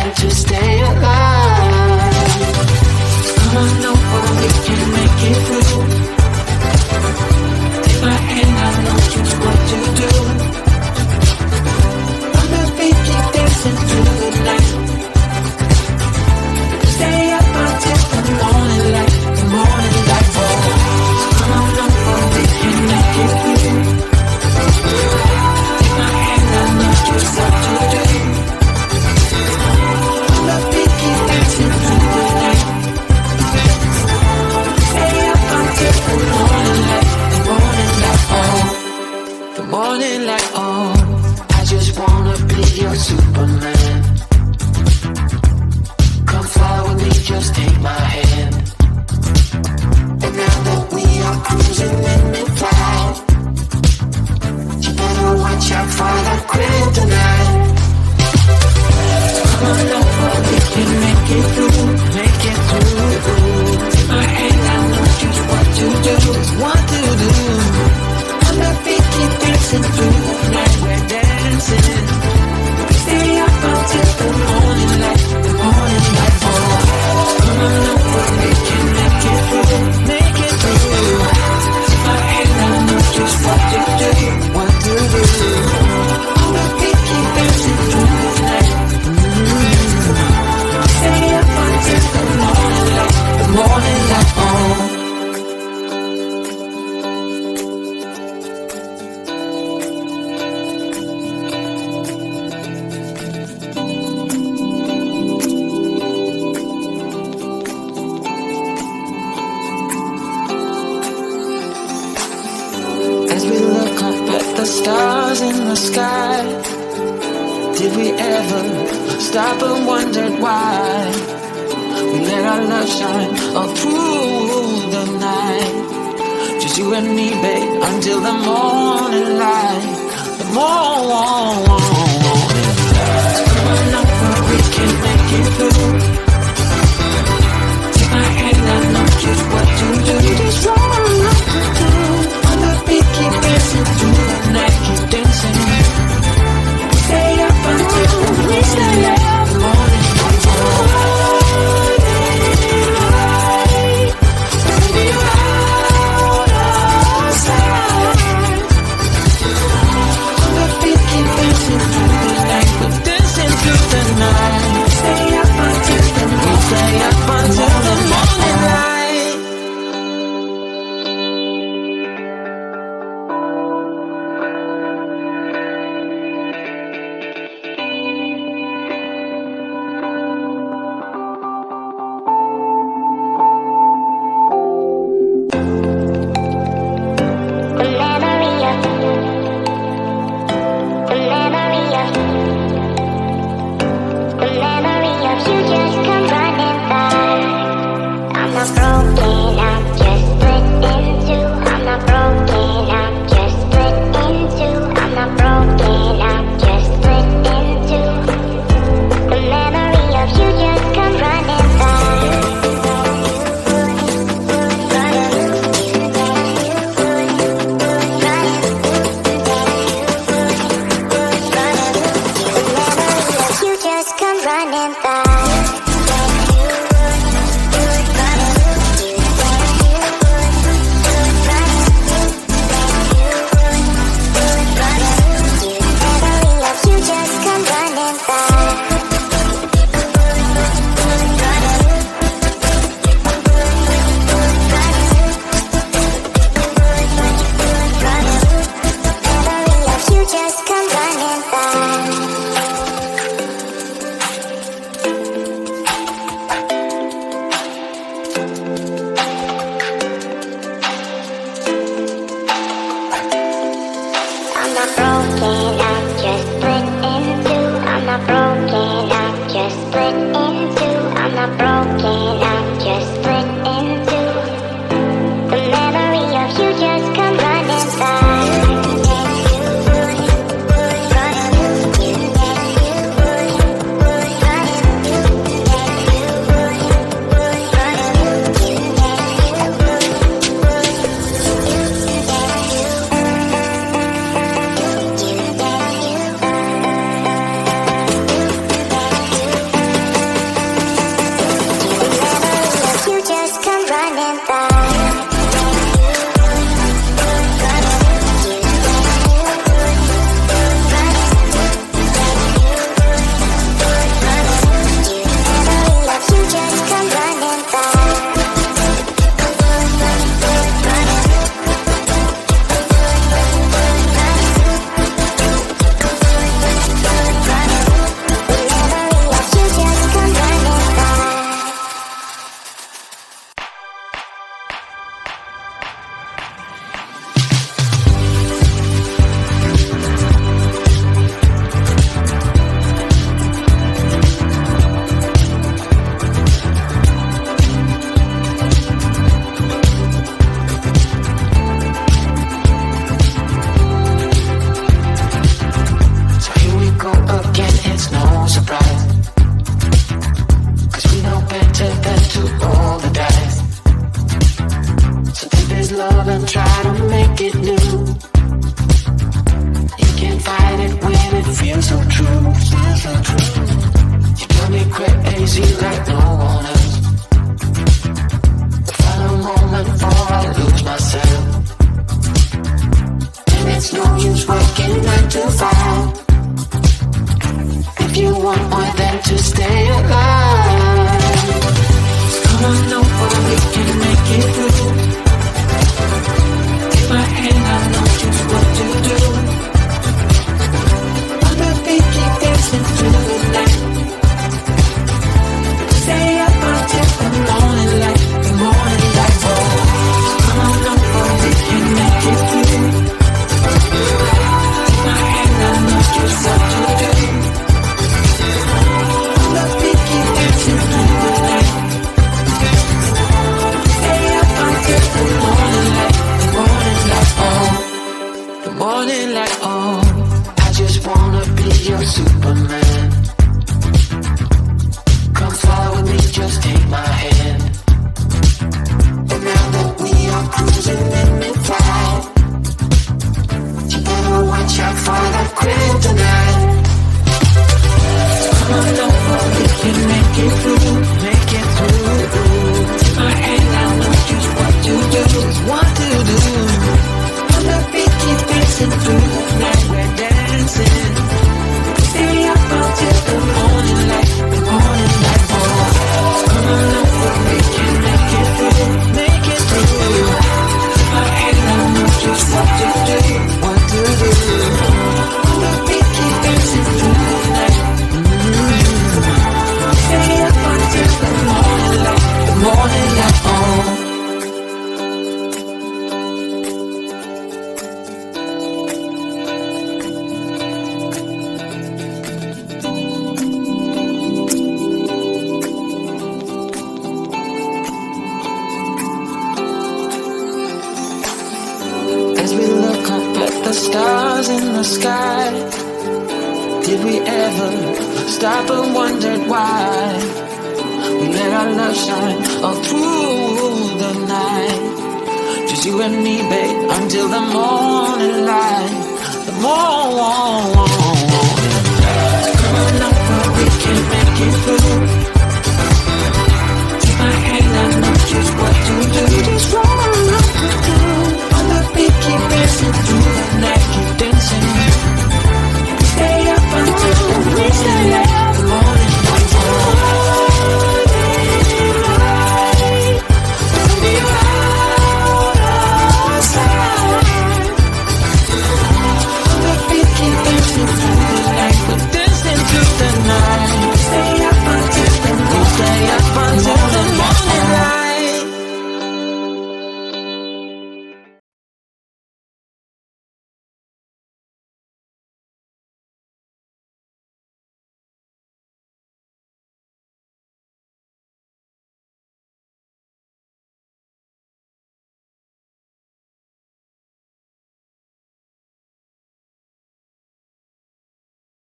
fight to stay alive. Come on over, we can make it through. Take my hand, I know just what to do. On the beat, keep dancing through the night. Stay up until the morning light, the morning light. Oh, come on over, we can make it through. Take my hand, I know just what to do. On the beat, keep dancing through the night. Stay up until the morning light, the morning light. Oh, the morning light. Oh, I just wanna be your Superman. Come fly with me, just take my hand. And now that we are cruising in mid-flight, you better watch out for the kryptonite. Come on over, we can make it through, make it through. Take my hand, I know just what to do, just what to do. On the beat, keep dancing through the night, we're dancing. Stay up until the morning light, the morning light. Oh, come on over, we can make it through, make it through. Take my hand, I know just what to do, what to do. On the beat, keep dancing through the night. Stay up until the morning light, the morning light. Oh. As we look up at the stars in the sky, did we ever stop and wondered why we let our love shine all through the night? Just you and me, babe, until the morning light, the morning light. Come on over, we can make it through. Take my hand, I know just what to do, just what to do. On the beat, keep dancing through the night, keep dancing. Stay up until the morning light, the morning light. Baby, you're out of sight. On the beat, keep dancing through the night, we're dancing through the night. Stay up until the morning, stay up until the morning light. harder than to stay alive. Come on over, we can make it through. Take my hand, I know just what to do. On the beat, keep dancing through the night. Stay up until the morning light, the morning light. Oh, come on over, we can make it through. Take my hand, I know just what to do. On the beat, keep dancing through the night. Stay up until the morning light, the morning light. Oh, the morning light. Oh, I just wanna be your Superman. Come fly with me, just take my hand. And now that we are cruising in mid-flight, you better watch out for that kryptonite. Come on over, we can make it through, make it through. Take my hand, I know just what to do, just what to do. On the beat, keep dancing through the night, we're dancing. Stay up until the morning light, the morning light. Oh, come on over, we can make it through, make it through. Take my hand, I know just what to do, what to do. On the beat, keep dancing through the night. Stay up until the morning light, the morning light. Oh. As we look up at the stars in the sky, did we ever stop and wondered why we let our love shine all through the night? Just you and me, babe, until the morning light, the morning.